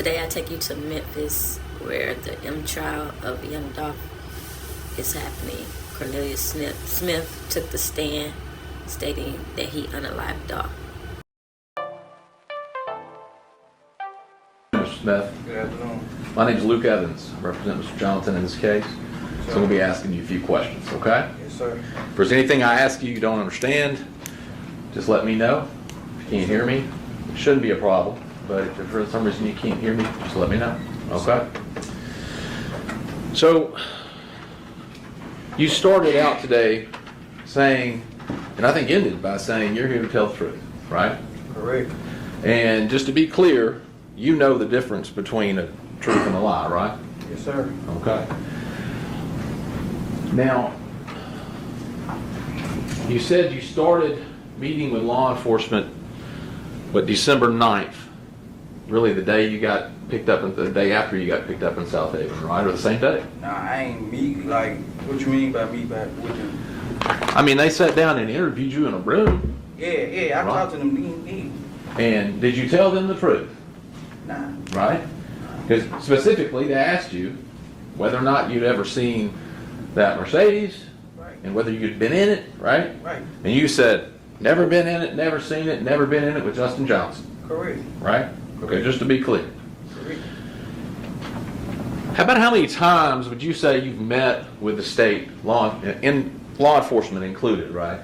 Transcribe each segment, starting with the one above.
Today I take you to Memphis, where the M trial of Young DOLPH is happening. Cornelius Smith took the stand, stating that he unalived DOLPH. Mr. Smith. Good afternoon. My name is Luke Evans. I represent Mr. Johnson in this case. So I'm going to be asking you a few questions, okay? Yes, sir. If there's anything I ask you don't understand, just let me know. If you can't hear me, it shouldn't be a problem. But if for some reason you can't hear me, just let me know, okay? So, you started out today saying, and I think ended by saying, you're here to tell the truth, right? Correct. And just to be clear, you know the difference between a truth and a lie, right? Yes, sir. Okay. Now, you said you started meeting with law enforcement, what, December 9th? Really the day you got picked up, the day after you got picked up in South Haven, right? Or the same day? Nah, I ain't meet, like, what you mean by meet back with them? I mean, they sat down and interviewed you in a room. Yeah, I Right. talked to them. And did you tell them the truth? Nah. Right? Because specifically they asked you whether or not you'd ever seen that Mercedes Right. and whether you'd been in it, right? Right. And you said, never been in it, never seen it, never been in it with Justin Johnson, Correct. right? Okay, just to be clear. Correct. How about how many times would you say you've met with the state, law enforcement included, right,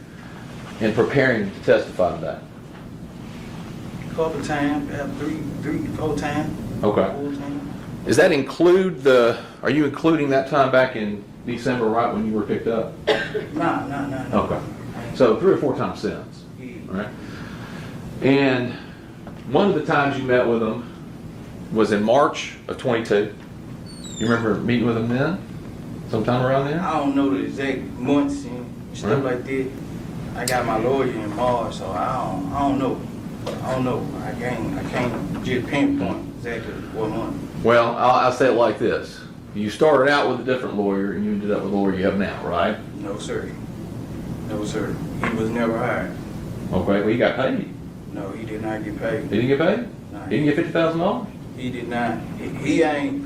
in preparing to testify to that? Couple times, three, 4 times. Okay. 4 times. Does that include are you including that time back in December, right, when you were picked up? Nah. Okay. So 3 or 4 times since, Yeah. right? And one of the times you met with them was in March of 22. You remember meeting with them then? Sometime around then? I don't know the exact months and stuff Right. like that. I got my lawyer in March, so I don't know. I can't just pinpoint exactly what month. Well, I'll say it like this. You started out with a different lawyer and you ended up with the lawyer you have now, right? No, sir. No, sir. He was never hired. Okay, well, you got paid. No, he did not get paid. He didn't get paid? Nah, He didn't get $50,000? He did not. He ain't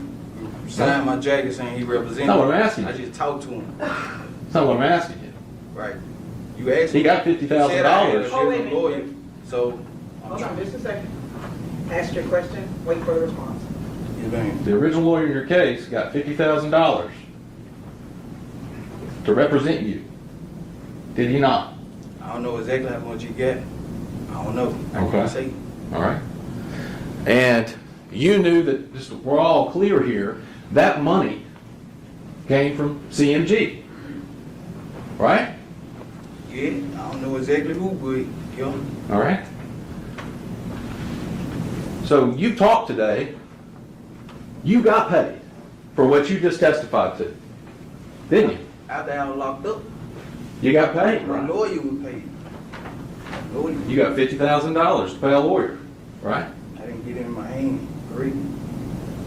signed my jacket saying he represented. Not what I'm asking you. I just talked to him. That's not what I'm asking you. Right. You asked me. He got You said I had a $50,000. Oh, wait a different minute. lawyer. So. Hold on just a second. Ask your question, wait for the response. Yes, ma'am. The original lawyer in your case got $50,000 to represent you. Did he not? I don't know exactly how much he got. I don't know. I Okay. can't say. All right. And you knew that, just we're all clear here, that money came from CMG, right? Yeah, I don't know exactly who, but yo. All right. So you talked today, you got paid for what you just testified to, didn't you? After I was locked up, You got paid, my right? lawyer was paid. Lawyer. You got $50,000 to pay a lawyer, right? I didn't get it in my hand. Correct.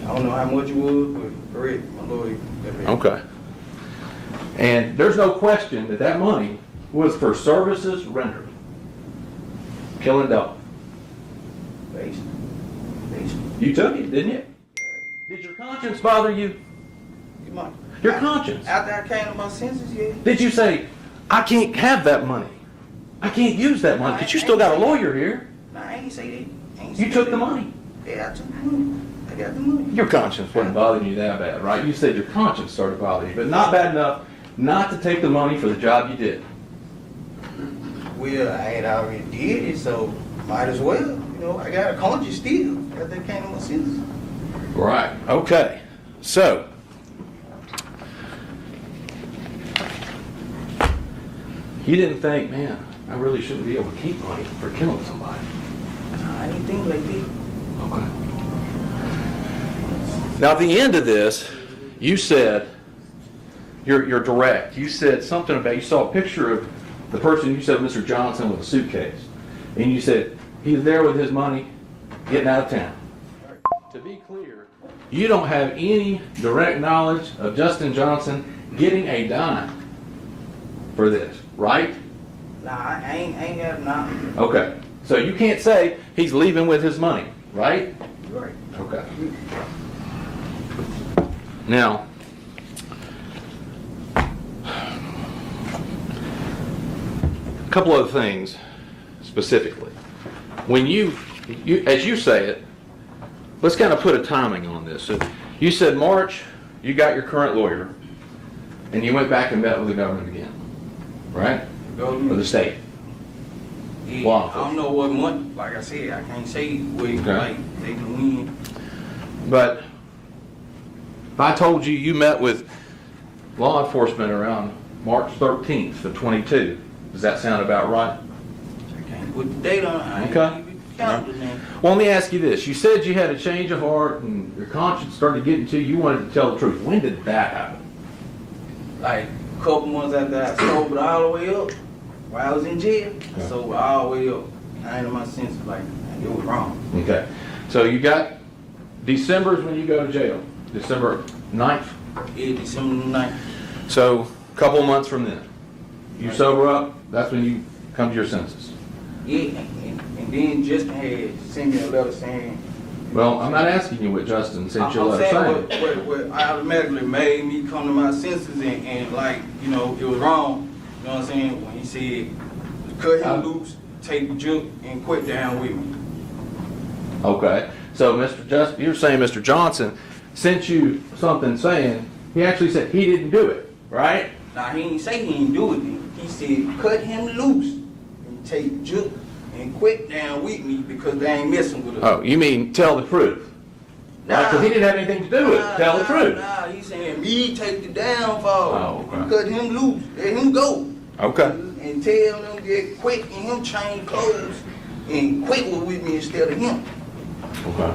I don't know how much it was, but correct. My lawyer got paid. Okay. And there's no question that that money was for services rendered. Killing DOLPH. Basically. You took it, didn't you? Did your conscience bother you? Come on. Your conscience. After I came to my senses, yeah. Did you say, I can't have that money? I can't use that money because you still got a lawyer here. Nah, I ain't say that. I ain't You say took that. the money. Yeah, I took the money. I got the money. Your conscience wasn't bothering you that bad, right? You said your conscience started bothering you, but not bad enough not to take the money for the job you did. Well, I had already did it, so might as well. You know, I got a conscience still after I came to my senses. Right. Okay. So, you didn't think, man, I really shouldn't be able to keep money for killing somebody. Nah, I didn't think like that. Okay. Now, at the end of this, you said, you're direct. You said something about, you saw a picture of the person, you said Mr. Johnson with a suitcase. And you said, he's there with his money, getting out of town. To be clear, you don't have any direct knowledge of Justin Johnson getting a dime for this, right? Nah, I ain't got nothing. Okay. So you can't say he's leaving with his money, right? Right. Okay. Now, a couple other things specifically. When you, as you say it, let's kind of put a timing on this. So you said March, you got your current lawyer, and you went back and met with the government again, right? Or the state? Yeah, Law I don't know what month. Like I said, I can't say what Okay. like they can win. But if I told you you met with law enforcement around March 13th of 22, does that sound about right? I can't put the date on it. I ain't Okay. even counted the name. Well, let me ask you this. You said you had a change of heart and your conscience started getting to you. You wanted to tell the truth. When did that happen? Like a couple months after I sobered all the way up, while I was in jail, I sobered all the way up. I ain't in my senses like it was wrong. Okay. So you got December is when you go to jail. December 9th. Yeah, December 9th. So a couple of months from then. You sober up, that's when you come to your senses. Yeah, and then Justin had sent me a letter saying. Well, I'm not asking you what Justin sent you a letter saying. What automatically made me come to my senses and like, you know, it was wrong. You know what I'm saying? When he said, cut him loose, take the juke, and quit down with me. Okay. So Mr. Justin, you're saying Mr. Johnson sent you something saying, he actually said he didn't do it, right? Now, he didn't say he didn't do it then. He said, cut him loose, and take the juke, and quit down with me because they ain't messing with us. Oh, you mean tell the truth? Because he didn't have anything to do with it. Tell the truth. Nah, he's saying me take the downfall. Oh, okay. Cut him loose, let him go. Okay. And tell them to quit and him change clothes and quit with me instead of him. Okay.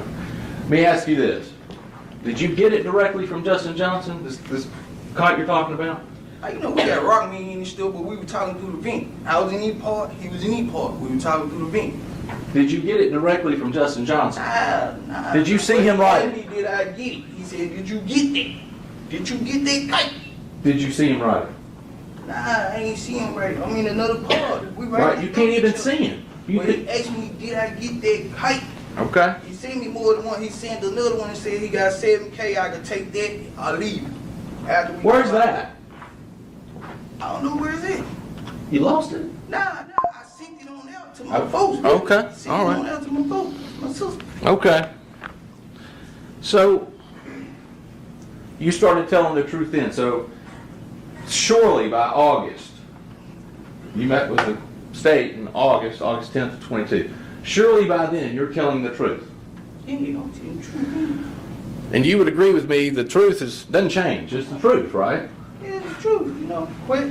Let me ask you this. Did you get it directly from Justin Johnson, this kite you're talking about? You know, we got rock me in the still, but we were talking through the vent. I was in E part, he was in E part. We were talking through the vent. Did you get it directly from Justin Johnson? Nah. Did you see him write it? Did I get it? He said, did you get that? Did you get that kite? Did you see him write it? Nah, I ain't see him right. I'm in another part. We Right, you can't even see him. When he asked me, did I get that kite? Okay. He sent me more than one. He sent another one and said he got 7K. I could take that. I'll leave. Where's that? I don't know where it's at. You lost it? Nah. I sent it on out to my folks. Okay, Sent all it right. on out to my folks, my sister. Okay. So, you started telling the truth then. So, surely by August, you met with the state in August 10th of 22. Surely by then, you're telling the truth. Yeah, I'm telling the truth. And you would agree with me, the truth doesn't change. It's the truth, right? Yeah, it's the truth. You know, quit.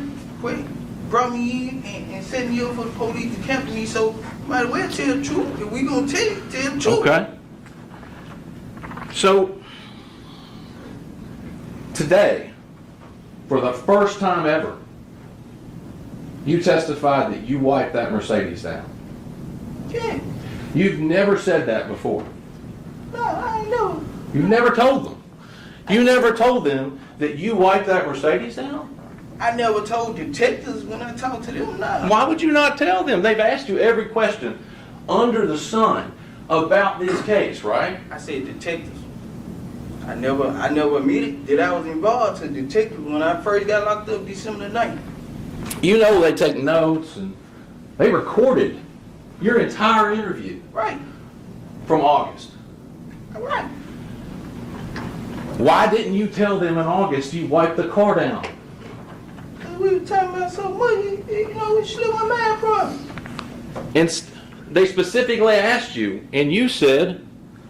Brought me in and set me up for the police to capture me. So, might as well tell the truth. If we gonna tell the truth. Okay. So, today, for the first time ever, you testified that you wiped that Mercedes down. Yeah. You've never said that before. No, I ain't know. You never told them. You never told them that you wiped that Mercedes down? I never told detectives when I talked to them. Nah. Why would you not tell them? They've asked you every question under the sun about this case, right? I said detectives. I never admitted that I was involved to detectives when I first got locked up December the 9th. You know they take notes and they recorded your entire interview Right. from August. Right. Why didn't you tell them in August you wiped the car down? Cause we were talking about so much, you know, it slipped my mind from. And they specifically asked you, and you said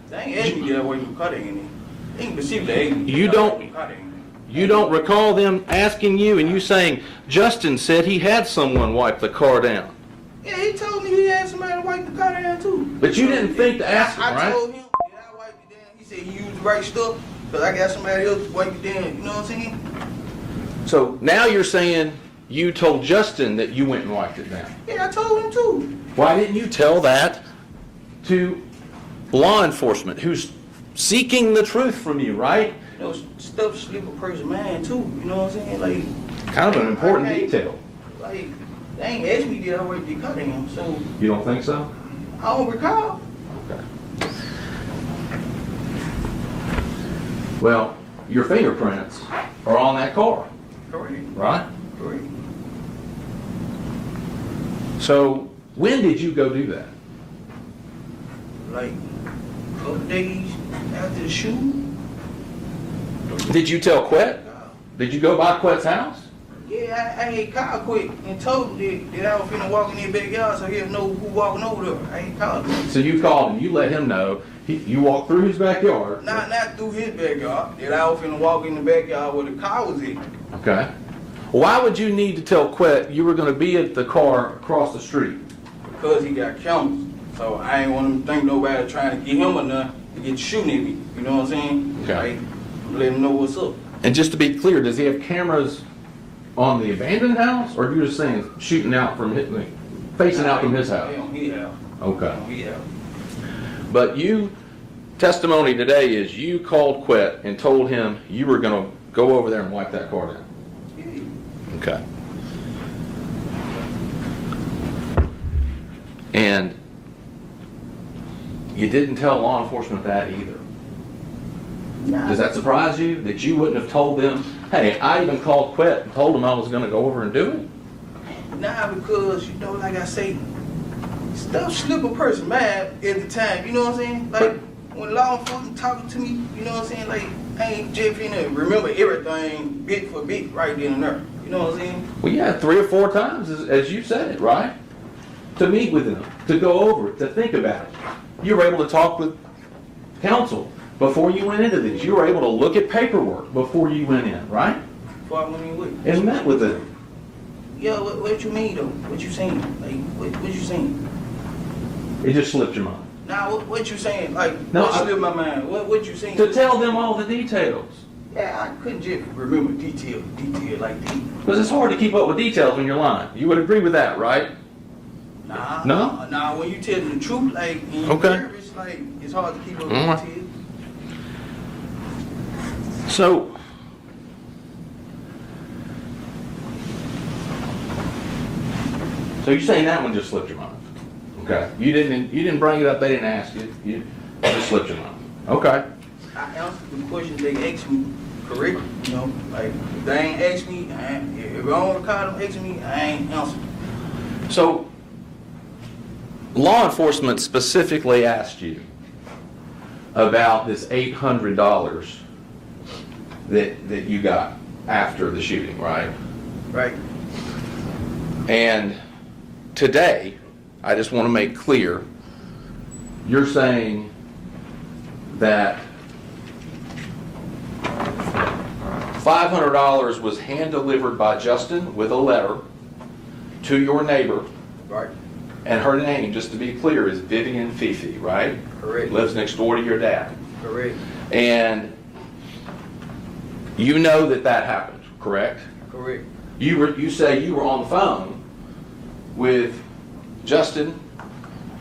They ain't asked me to get away from cutting in there. They ain't specifically asked me to You get don't- away from cutting. you don't recall them asking you and you saying Justin said he had someone wipe the car down. Yeah, he told me he had somebody to wipe the car down too. But you didn't think to ask him, I right? told him, yeah, I wiped it down. He said he used the right stuff, cause I got somebody else to wipe it down. You know what I'm saying? So now you're saying you told Justin that you went and wiped it down. Yeah, I told him too. Why didn't you tell that to law enforcement who's seeking the truth from you, right? You know, stuff slip a person's mind too. You know what I'm saying? Like, Kind of an important Okay. detail. like they ain't asked me did I wipe the car down, so You don't think so? I don't recall. Okay. Well, your fingerprints are on that car, Correct. right? Correct. So when did you go do that? Like a couple days after the shooting. Did you tell Quet? Did you go by Quet's house? Yeah, I had called quick and told him that I was finna walk in their backyard so he'll know who walking over there. I ain't called him. So you called him, you let him know, you walked through his backyard. Not through his backyard. That I was finna walk in the backyard where the car was in. Okay. Why would you need to tell Quet you were going to be at the car across the street? Because he got cameras. So I ain't want him to think nobody trying to get him enough to get shooting at me. You know what I'm saying? Okay. Like, let him know what's up. And just to be clear, does he have cameras on the abandoned house, or you're just saying shooting out from facing out from his house? On his house. Okay. On his house. But testimony today is you called Quet and told him you were going to go over there and wipe that car down. Yeah. Okay. And you didn't tell law enforcement that either. Nah. Does that surprise you that you wouldn't have told them, hey, I even called Quet and told him I was going to go over and do it? Nah, because, you know, like I say, stuff slip a person mind at the time, you know what I'm saying? Like, when law enforcement talking to me, you know what I'm saying? Like, I ain't just finna remember everything bit for bit right then and there. You know what I'm saying? Well, yeah, 3 or 4 times, as you said it, right? To meet with them, to go over it, to think about it. You were able to talk with counsel before you went into this. You were able to look at paperwork before you went in, right? Before I went in with. And met with them. Yeah, what you mean though? What you saying? Like, what you saying? It just slipped your mind. Nah, what you saying? Like, No, what slipped my mind? What you saying? To tell them all the details. Yeah, I couldn't just remember detail like that. Because it's hard to keep up with details when you're lying. You would agree with that, right? Nah. No? Nah, when you tell the truth, like, and you Okay. nervous, like, it's hard to keep up with Alright. details. So you're saying that one just slipped your mind? Okay. You didn't bring it up. They didn't ask you. You just slipped your mind. Okay. I answered the questions they asked me correctly, you know, like, if they ain't asked me, if I don't recall them asking me, I ain't answered. So law enforcement specifically asked you about this $800 that you got after the shooting, right? Right. And today, I just want to make clear, you're saying that $500 was hand-delivered by Justin with a letter to your neighbor, Right. and her name, just to be clear, is Vivian Fifi, right? Correct. Lives next door to your dad. Correct. And you know that happened, correct? Correct. You say you were on the phone with Justin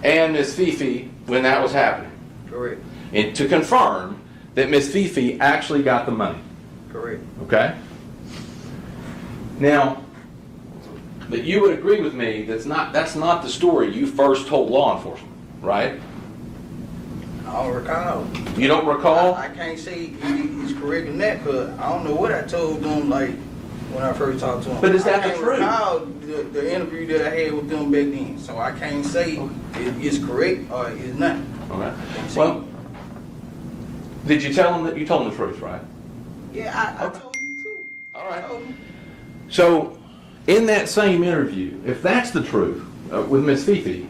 and Miss Fifi when that was happening, Correct. and to confirm that Miss Fifi actually got the money. Correct. Okay? Now, but you would agree with me that's not the story you first told law enforcement, right? I don't recall. You don't recall? I can't say he's correct in that, because I don't know what I told them, like, when I first talked to him. But is that the I can't truth? recall the interview that I had with them back then, so I can't say it's correct or it's not. Okay. Well, did you tell them that you told them the truth, right? Yeah, I told him too. All right. I told him. So, in that same interview, if that's the truth with Miss Fifi,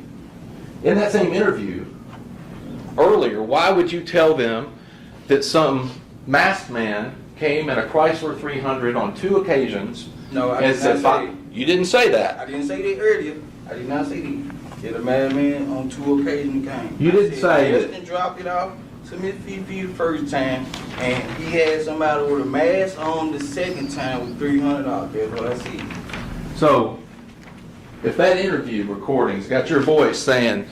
in that same interview earlier, why would you tell them that some masked man came in a Chrysler 300 on 2 occasions No, I and did said, not say that. You didn't say that. I didn't say that earlier. I did not say that. That a madman on 2 occasions came. You didn't say that. Justin dropped it off to Miss Fifi the first time, and he had somebody with a mask on the second time with $300. That's what I see. So, if that interview recording's got your voice saying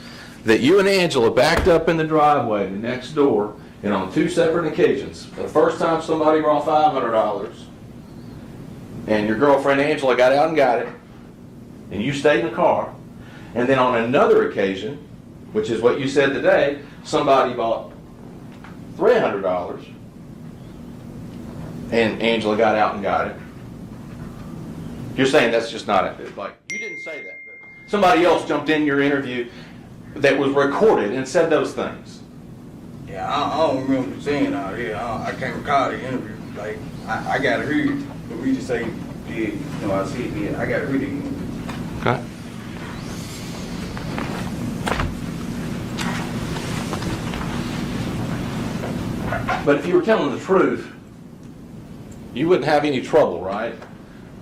that you and Angela backed up in the driveway the next door, and on 2 separate occasions, the first time somebody brought $500, and your girlfriend Angela got out and got it, and you stayed in the car, and then on another occasion, which is what you said today, somebody bought $300, and Angela got out and got it. You're saying that's just not it. Like, you didn't say that. Somebody else jumped in your interview that was recorded and said those things. Yeah, I don't remember saying all that. I can't recall the interview. Like, I got to hear it. But we just say, yeah, you know, I said, yeah, I got to hear the interview. Okay. But if you were telling the truth, you wouldn't have any trouble, right?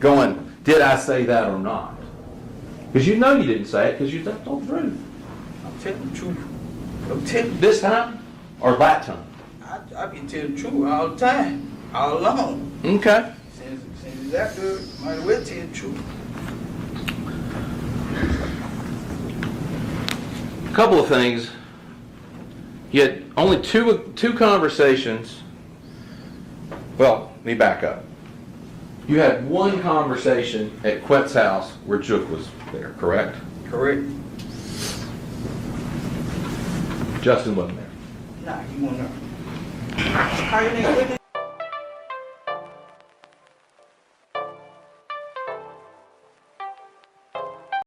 Going, did I say that or not? Because you know you didn't say it because you told the truth. I'm telling the truth. I'm telling This time or that time? I been telling the truth all the time, all along. Okay. Since it's that good, might as well tell the truth. A couple of things. You had only two conversations. Well, let me back up. You had one conversation at Quet's house where Jook was there, correct? Correct. Justin wasn't there. Nah, you won't know. How your name?